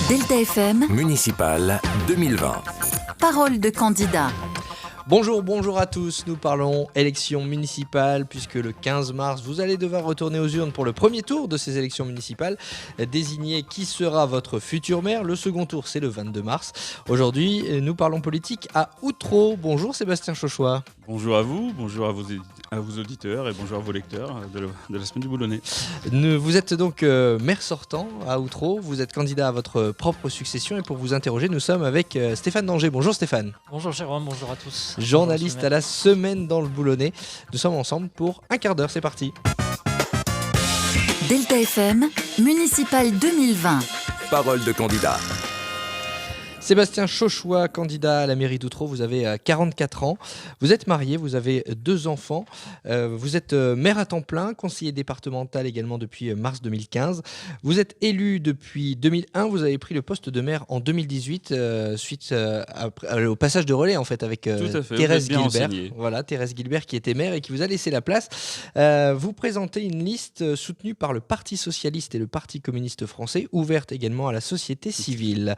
Delta FM, Municipal 2020. parole de candidat. Bonjour à tous, nous parlons élections municipales puisque le 15 mars vous allez devoir retourner aux urnes pour le premier tour de ces élections municipales, désigner qui sera votre futur maire. Le second tour c'est le 22 mars. Aujourd'hui nous parlons politique à Outreau. Bonjour Sébastien Chauchois. Bonjour à vous, bonjour à vos auditeurs et bonjour à vos lecteurs de la semaine du Boulonnais. Vous êtes donc maire sortant à Outreau, vous êtes candidat à votre propre succession et pour vous interroger nous sommes avec Stéphane Danger. Bonjour Stéphane. Bonjour Jérôme, bonjour à tous. Journaliste à la semaine dans le Boulonnais. Nous sommes ensemble pour un quart d'heure, c'est parti. Delta FM, Municipal 2020. Parole de candidat. Sébastien Chauchois, candidat à la mairie d'Outreau, vous avez 44 ans, vous êtes marié, vous avez 2 enfants, vous êtes maire à temps plein, conseiller départemental également depuis mars 2015, vous êtes élu depuis 2001, vous avez pris le poste de maire en 2018 suite au passage de relais en fait avec Thérèse Guilbert. Voilà, Thérèse Guilbert qui était maire et qui vous a laissé la place. Vous présentez une liste soutenue par le Parti Socialiste et le Parti Communiste Français, ouverte également à la société civile.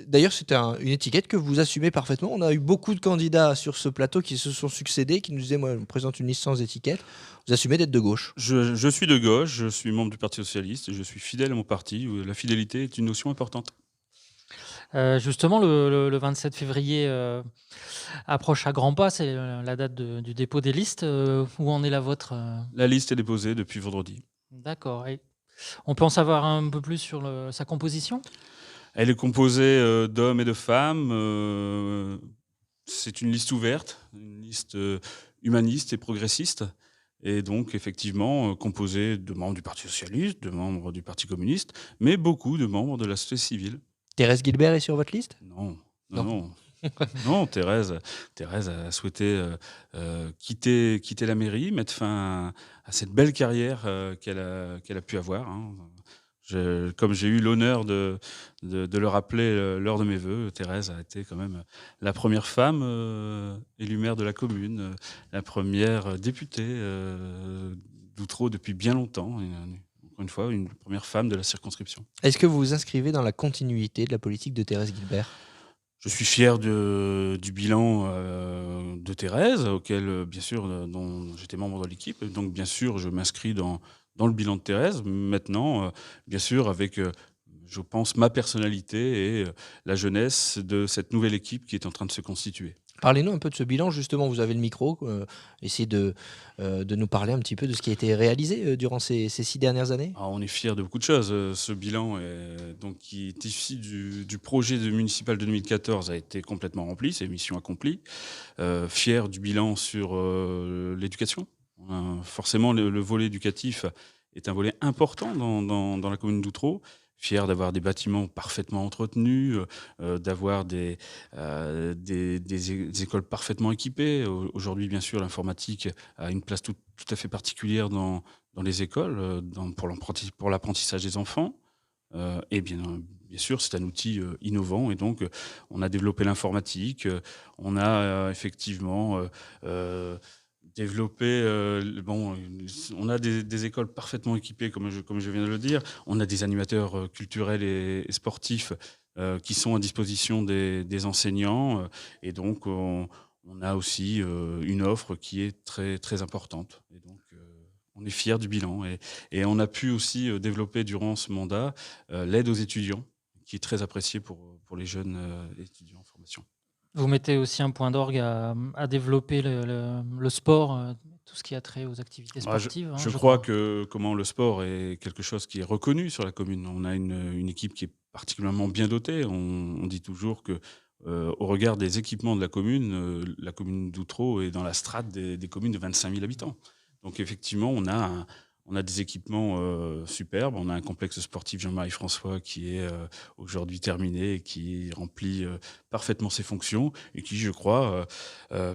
D'ailleurs, c'est une étiquette que vous assumez parfaitement. On a eu beaucoup de candidats sur ce plateau qui se sont succédés, qui nous disaient, moi, je me présente une liste sans étiquette. Vous assumez d'être de gauche. Je suis de gauche, je suis membre du Parti Socialiste et je suis fidèle à mon parti. La fidélité est une notion importante. Justement, le 27 février approche à grands pas, c'est la date du dépôt des listes. Où en est la vôtre La liste est déposée depuis vendredi. D'accord. Et on peut en savoir un peu plus sur sa composition ? Elle est composée d'hommes et de femmes. C'est une liste ouverte, une liste humaniste et progressiste. Et donc, effectivement, composée de membres du Parti Socialiste, de membres du Parti Communiste, mais beaucoup de membres de la société civile. Thérèse Guilbert est sur votre liste ? Non. Non, Thérèse a souhaité quitter la mairie, mettre fin à cette belle carrière qu'elle a pu avoir. Comme j'ai eu l'honneur de le rappeler lors de mes vœux, Thérèse a été quand même la première femme élue maire de la commune, la première députée d'Outreau depuis bien longtemps. Encore une fois, une première femme de la circonscription. Est-ce que vous vous inscrivez dans la continuité de la politique de Thérèse Guilbert ? Je suis fier du bilan de Thérèse, auquel, bien sûr, dont j'étais membre de l'équipe. Donc, bien sûr, je m'inscris dans le bilan de Thérèse. Maintenant, bien sûr, avec, je pense, ma personnalité et la jeunesse de cette nouvelle équipe qui est en train de se constituer. Parlez-nous un peu de ce bilan, justement, vous avez le micro, essayez de nous parler un petit peu de ce qui a été réalisé durant ces 6 dernières années. On est fiers de beaucoup de choses. Ce bilan, qui est issu du projet de municipal de 2014, a été complètement rempli, c'est mission accomplie. Fiers du bilan sur l'éducation. Forcément, le volet éducatif est un volet important dans la commune d'Outreau. Fier d'avoir des bâtiments parfaitement entretenus, d'avoir des écoles parfaitement équipées. Aujourd'hui, bien sûr, l'informatique a une place tout à fait particulière dans les écoles, pour l'apprentissage des enfants. Et bien sûr, c'est un outil innovant. Et donc, on a développé l'informatique. On a effectivement développer, on a des écoles parfaitement équipées, comme je viens de le dire. On a des animateurs culturels et sportifs qui sont à disposition des enseignants. Et donc, on a aussi une offre qui est très, très importante. Et donc, on est fiers du bilan. Et on a pu aussi développer durant ce mandat l'aide aux étudiants, qui est très appréciée pour les jeunes étudiants en formation. Vous mettez aussi un point d'orgue à développer le sport, tout ce qui a trait aux activités sportives. Je crois que le sport est quelque chose qui est reconnu sur la commune. On a une équipe qui est particulièrement bien dotée. On dit toujours que, au regard des équipements de la commune d'Outreau est dans la strate des communes de 25 000 habitants. Donc effectivement, on a des équipements superbes. On a un complexe sportif Jean-Marie François qui est aujourd'hui terminé et qui remplit parfaitement ses fonctions et qui, je crois,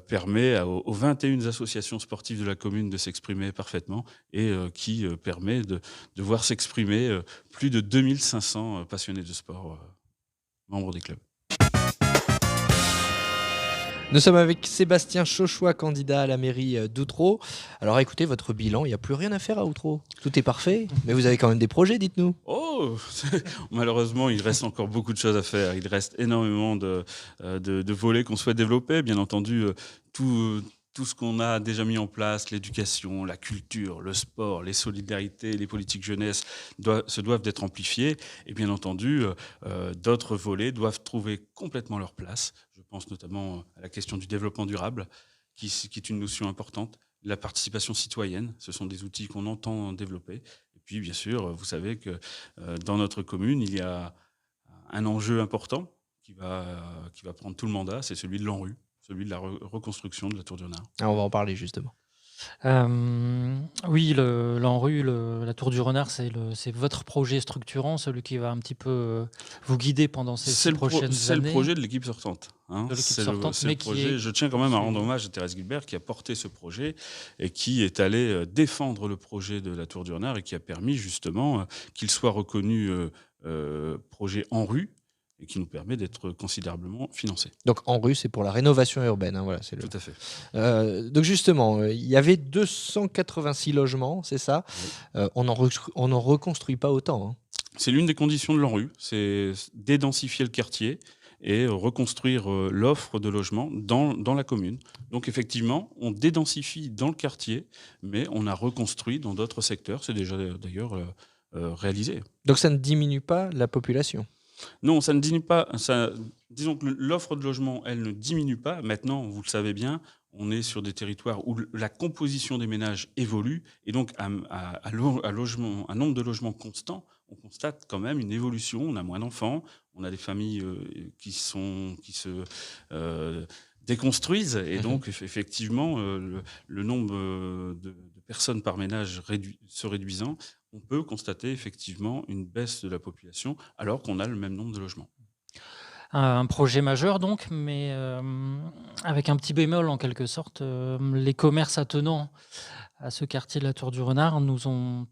permet aux 21 associations sportives de la commune de s'exprimer parfaitement et qui permet de voir s'exprimer plus de 2500 passionnés de sport, membres des clubs. Nous sommes avec Sébastien Chauchois, candidat à la mairie d'Outreau. Alors écoutez, votre bilan, il n'y a plus rien à faire à Outreau. Tout est parfait, mais vous avez quand même des projets, dites-nous. Oh, Oh Malheureusement, il reste encore beaucoup de choses à faire. Il reste énormément de volets qu'on souhaite développer. Bien entendu, tout, tout ce qu'on a déjà mis en place, l'éducation, la culture, le sport, les solidarités, les politiques jeunesse, se doivent d'être amplifiés. Et bien entendu, d'autres volets doivent trouver complètement leur place. Je pense notamment à la question du développement durable, qui est une notion importante. La participation citoyenne, ce sont des outils qu'on entend développer. Et puis, bien sûr, vous savez que dans notre commune, il y a un enjeu important qui va prendre tout le mandat, c'est celui de l'ANRU, celui de la reconstruction de la Tour du Renard. Ah, on va en parler justement. Oui, l'ANRU, la Tour du Renard, c'est votre projet structurant, celui qui va un petit peu vous guider pendant ces prochaines années. C'est le projet de l'équipe sortante. De l'équipe C'est sortante, le mais projet. Je tiens quand même à rendre hommage à Thérèse Guilbert qui a porté ce projet et qui est allée défendre le projet de la Tour du Renard et qui a permis justement qu'il soit reconnu projet ANRU et qui nous permet d'être considérablement financé. Donc ANRU, c'est pour la rénovation urbaine. Hein, voilà, Tout à fait. Donc justement, il y avait 286 logements, c'est ça. Oui. On n'en reconstruit pas autant. Hein. C'est l'une des conditions de l'ANRU, c'est dédensifier le quartier et reconstruire l'offre de logement dans la commune. Donc effectivement, on dédensifie dans le quartier, mais on a reconstruit dans d'autres secteurs. C'est déjà d'ailleurs réalisé. Donc ça ne diminue pas la population. Non, ça ne diminue pas. Disons que l'offre de logement, elle ne diminue pas. Maintenant, vous le savez bien, on est sur des territoires où la composition des ménages évolue. Et donc, à un nombre de logements constant, on constate quand même une évolution. On a moins d'enfants, on a des familles qui se déconstruisent. Et donc, effectivement, le nombre de personnes par ménage se réduisant, on peut constater effectivement une baisse de la population alors qu'on a le même nombre de logements. Un projet majeur donc, mais avec un petit bémol en quelque sorte. Les commerces attenants à ce quartier de la Tour du Renard nous ont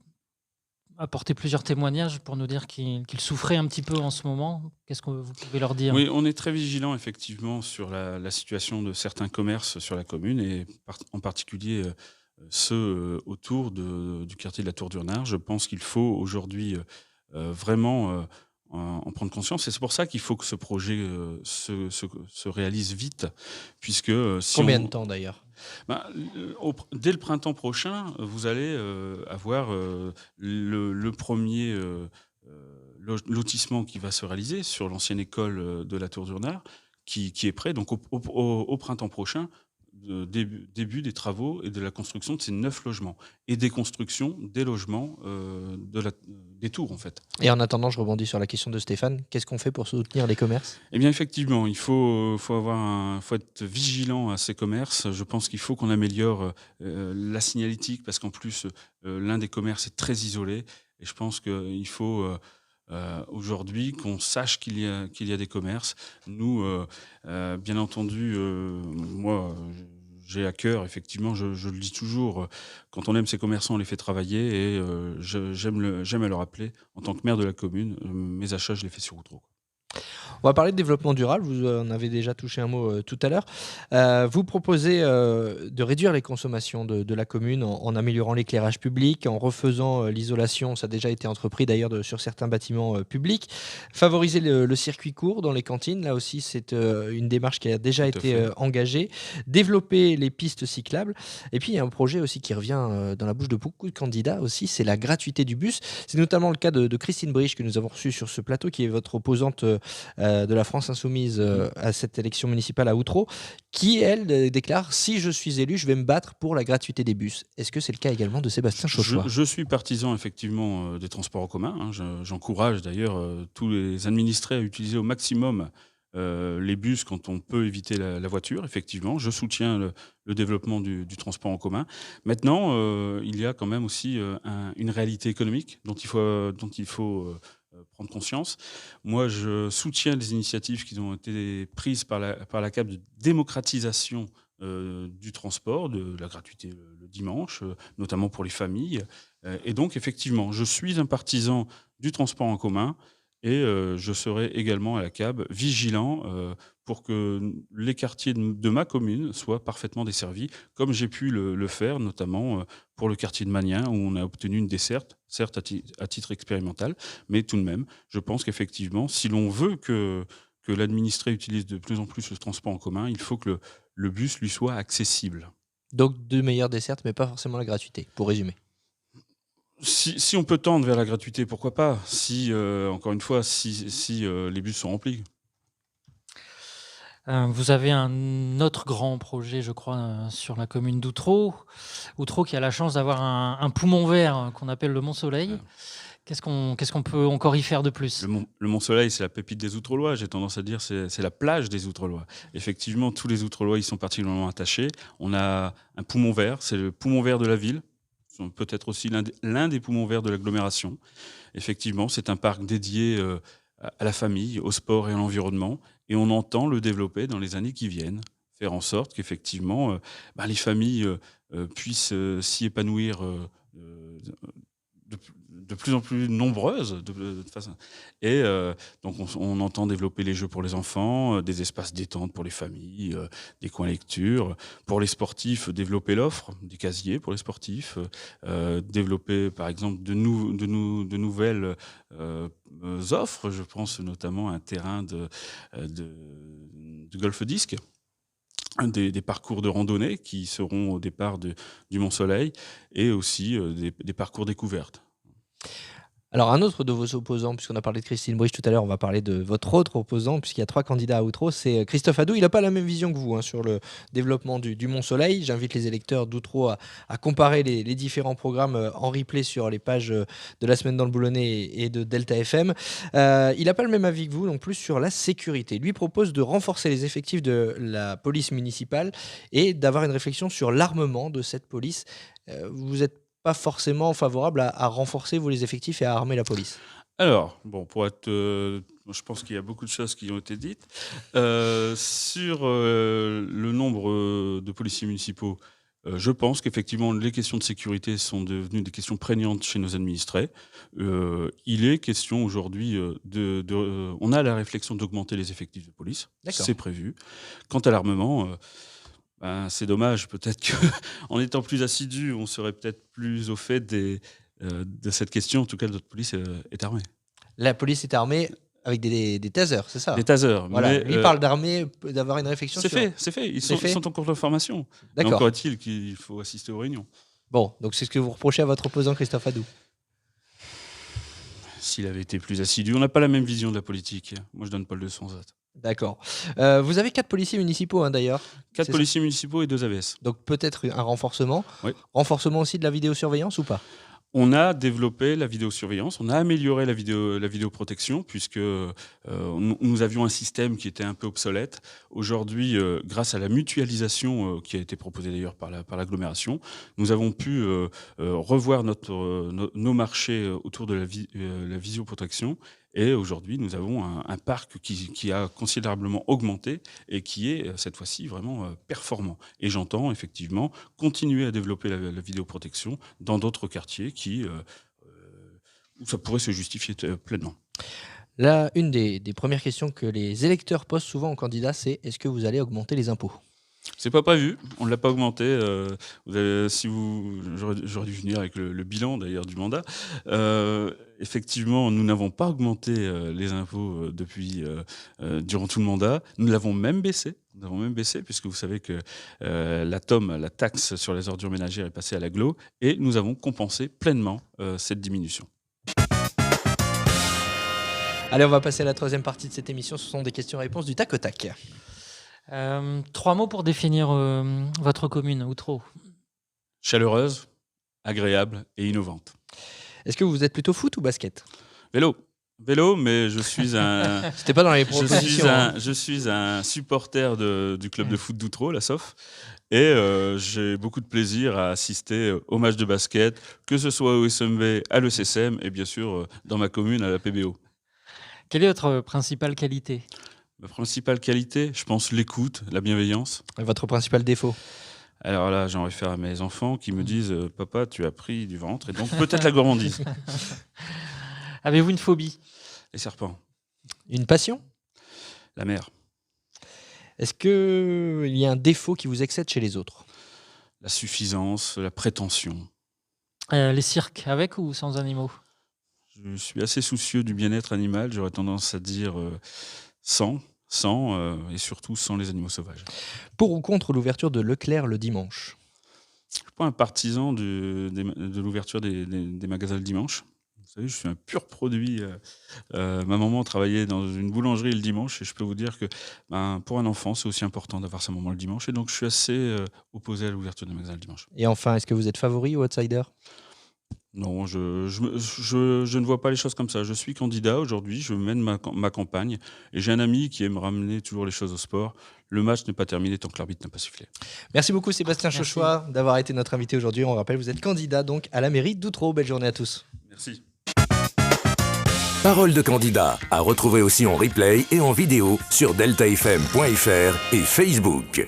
apporté plusieurs témoignages pour nous dire qu'ils souffraient un petit peu en ce moment. Qu'est-ce que vous pouvez leur dire ? Oui, on est très vigilant effectivement sur la situation de certains commerces sur la commune et en particulier ceux autour du quartier de la Tour du Renard. Je pense qu'il faut aujourd'hui vraiment en prendre conscience. Et c'est pour ça qu'il faut que ce projet se réalise vite. Puisque, Combien de temps d'ailleurs ? Dès le printemps prochain, vous allez avoir le premier lotissement qui va se réaliser sur l'ancienne école de la Tour du Renard, qui est prêt. Donc au printemps prochain, début des travaux et de la construction de ces 9 logements et des constructions des logements des tours en fait. Et en attendant, je rebondis sur la question de Stéphane. Qu'est-ce qu'on fait pour soutenir les commerces ? Eh bien effectivement, il faut être vigilant à ces commerces. Je pense qu'il faut qu'on améliore la signalétique parce qu'en plus l'un des commerces est très isolé et je pense qu'il faut aujourd'hui qu'on sache qu'il y a des commerces. Nous, bien entendu, moi, j'ai à cœur, effectivement, je le dis toujours, quand on aime ces commerçants, on les fait travailler et j'aime à le rappeler, en tant que maire de la commune, mes achats, je les fais sur Outreau. On va parler de développement durable, vous en avez déjà touché un mot tout à l'heure. Vous proposez de réduire les consommations de la commune en améliorant l'éclairage public, en refaisant l'isolation, ça a déjà été entrepris d'ailleurs sur certains bâtiments publics. Favoriser le circuit court dans les cantines, là aussi c'est une démarche qui a déjà été engagée. Développer les pistes cyclables. Et puis il y a un projet aussi qui revient dans la bouche de beaucoup de candidats aussi, c'est la gratuité du bus. C'est notamment le cas de Christine Brich que nous avons reçue sur ce plateau, qui est votre opposante de la France Insoumise à cette élection municipale à Outreau, qui, elle, déclare « Si je suis élu, je vais me battre pour la gratuité des bus ». Est-ce que c'est le cas également de Sébastien Chauchois ? Je suis partisan, effectivement, des transports en commun. Hein. J'encourage d'ailleurs tous les administrés à utiliser au maximum les bus quand on peut éviter la voiture. Effectivement, je soutiens le développement du transport en commun. Maintenant, il y a quand même aussi une réalité économique dont il faut prendre conscience. Moi, je soutiens les initiatives qui ont été prises par la CAP de démocratisation du transport, de la gratuité le dimanche, notamment pour les familles. Et donc, effectivement, je suis un partisan du transport en commun Et je serai également à la CAB vigilant pour que les quartiers de ma commune soient parfaitement desservis, comme j'ai pu le faire notamment pour le quartier de Magnin, où on a obtenu une desserte, certes à titre expérimental, mais tout de même, je pense qu'effectivement, si l'on veut que l'administré utilise de plus en plus le transport en commun, il faut que le bus lui soit accessible. Donc de meilleures dessertes, mais pas forcément la gratuité, pour résumer. Si on peut tendre vers la gratuité, pourquoi pas? Si, encore une fois, si les bus sont remplis. Vous avez un autre grand projet, je crois, sur la commune d'Outreau. Outreau qui a la chance d'avoir un poumon vert qu'on appelle le Mont-Soleil. Ouais. Qu'est-ce qu'on peut encore y faire de plus? Le Mont-Soleil, c'est la pépite des Outre-Lois. J'ai tendance à dire c'est la plage des Outre-Lois. Effectivement, tous les Outre-Lois y sont particulièrement attachés. On a un poumon vert, c'est le poumon vert de la ville. Peut-être aussi l'un des poumons verts de l'agglomération. Effectivement, c'est un parc dédié à la famille, au sport et à l'environnement. Et on entend le développer dans les années qui viennent. Faire en sorte qu'effectivement, les familles puissent s'y épanouir de plus en plus nombreuses. De façon. Et donc, on entend développer les jeux pour les enfants, des espaces détente pour les familles, des coins lecture. Pour les sportifs, développer l'offre, des casiers pour les sportifs. Développer, par exemple, de nouvelles offres. Je pense notamment à un terrain de golf disque. Des parcours de randonnée qui seront au départ du Mont-Soleil et aussi des parcours découvertes. Alors, un autre de vos opposants, puisqu'on a parlé de Christine Brich tout à l'heure, on va parler de votre autre opposant, puisqu'il y a 3 candidats à Outreau, c'est Christophe Hadou. Il n'a pas la même vision que vous sur le développement du Mont-Soleil. J'invite les électeurs d'Outreau à comparer les différents programmes en replay sur les pages de la semaine dans le Boulonnais et de Delta FM. Il n'a pas le même avis que vous, non plus sur la sécurité. Lui propose de renforcer les effectifs de la police municipale et d'avoir une réflexion sur l'armement de cette police. Vous êtes pas forcément favorable à renforcer vous les effectifs et à armer la police? Alors, bon, je pense qu'il y a beaucoup de choses qui ont été dites. Sur le nombre de policiers municipaux, je pense qu'effectivement, les questions de sécurité sont devenues des questions prégnantes chez nos administrés. Il est question aujourd'hui on a la réflexion d'augmenter les effectifs de police. D'accord. C'est prévu. Quant à l'armement, c'est dommage. Peut-être qu'en étant plus assidu, on serait peut-être plus au fait de cette question. En tout cas, notre police est armée. La police est armée avec des tasers, c'est ça? Des tasers. Voilà. Mais, Il parle d'armée, d'avoir une réflexion c'est sur... fait. Ils sont en cours de formation. D'accord. Encore est-il qu'il faut assister aux réunions. Bon, donc c'est ce que vous reprochez à votre opposant Christophe Hadou. S'il avait été plus assidu, on n'a pas la même vision de la politique. Moi, je donne pas le leçon aux autres. D'accord. Vous avez 4 policiers municipaux d'ailleurs. 4 C'est policiers municipaux et 2 AVS. Donc peut-être un renforcement. Oui. Renforcement aussi de la vidéosurveillance ou pas? On a développé la vidéosurveillance, on a amélioré la vidéoprotection puisque nous avions un système qui était un peu obsolète. Aujourd'hui, grâce à la mutualisation qui a été proposée d'ailleurs par l'agglomération, nous avons pu revoir nos marchés autour de la visioprotection. Et aujourd'hui, nous avons un parc qui a considérablement augmenté et qui est, cette fois-ci, vraiment performant. Et j'entends, effectivement, continuer à développer la vidéoprotection dans d'autres quartiers où ça pourrait se justifier pleinement. Là, une des premières questions que les électeurs posent souvent aux candidats, c'est est-ce que vous allez augmenter les impôts? C'est pas prévu, on ne l'a pas augmenté. J'aurais dû venir avec le bilan d'ailleurs du mandat. Effectivement, nous n'avons pas augmenté les impôts durant tout le mandat. Nous l'avons même baissé. Puisque vous savez que la TOM, la taxe sur les ordures ménagères, est passée à l'agglo et nous avons compensé pleinement cette diminution. Allez, on va passer à la troisième partie de cette émission. Ce sont des questions-réponses du tac au tac. 3 mots pour définir votre commune, Outreau. Chaleureuse, agréable et innovante. Est-ce que vous êtes plutôt foot ou basket? Vélo, mais je suis un... C'était pas dans les propositions. Je suis un supporter du club de foot d'Outreau, la SOF. Et j'ai beaucoup de plaisir à assister aux matchs de basket, que ce soit au SMB, à l'ECCM et bien sûr dans ma commune, à la PBO. Quelle est votre principale qualité? Ma principale qualité, je pense l'écoute, la bienveillance. Et votre principal défaut? Alors là, j'en réfère à mes enfants qui me disent « Papa, tu as pris du ventre » et donc peut-être la gourmandise. Avez-vous une phobie? Les serpents, Une passion? la mer, Est-ce qu'il y a un défaut qui vous excède chez les autres? la suffisance, la prétention. Les cirques, avec ou sans animaux? Je suis assez soucieux du bien-être animal, j'aurais tendance à dire sans, et surtout sans les animaux sauvages. Pour ou contre l'ouverture de Leclerc le dimanche? Je ne suis pas un partisan de l'ouverture des magasins le dimanche. Vous savez, je suis un pur produit. Ma maman travaillait dans une boulangerie le dimanche et je peux vous dire que pour un enfant, c'est aussi important d'avoir sa maman le dimanche. Et donc, je suis assez opposé à l'ouverture des magasins le dimanche. Et enfin, est-ce que vous êtes favori ou outsider? Non, je ne vois pas les choses comme ça. Je suis candidat aujourd'hui, je mène ma campagne et j'ai un ami qui aime ramener toujours les choses au sport. Le match n'est pas terminé tant que l'arbitre n'a pas sifflé. Merci beaucoup Sébastien Merci. Chauchois d'avoir été notre invité aujourd'hui. On rappelle, vous êtes candidat donc à la mairie d'Outreau. Belle journée à tous. Merci. Parole de candidat à retrouver aussi en replay et en vidéo sur deltafm.fr et Facebook.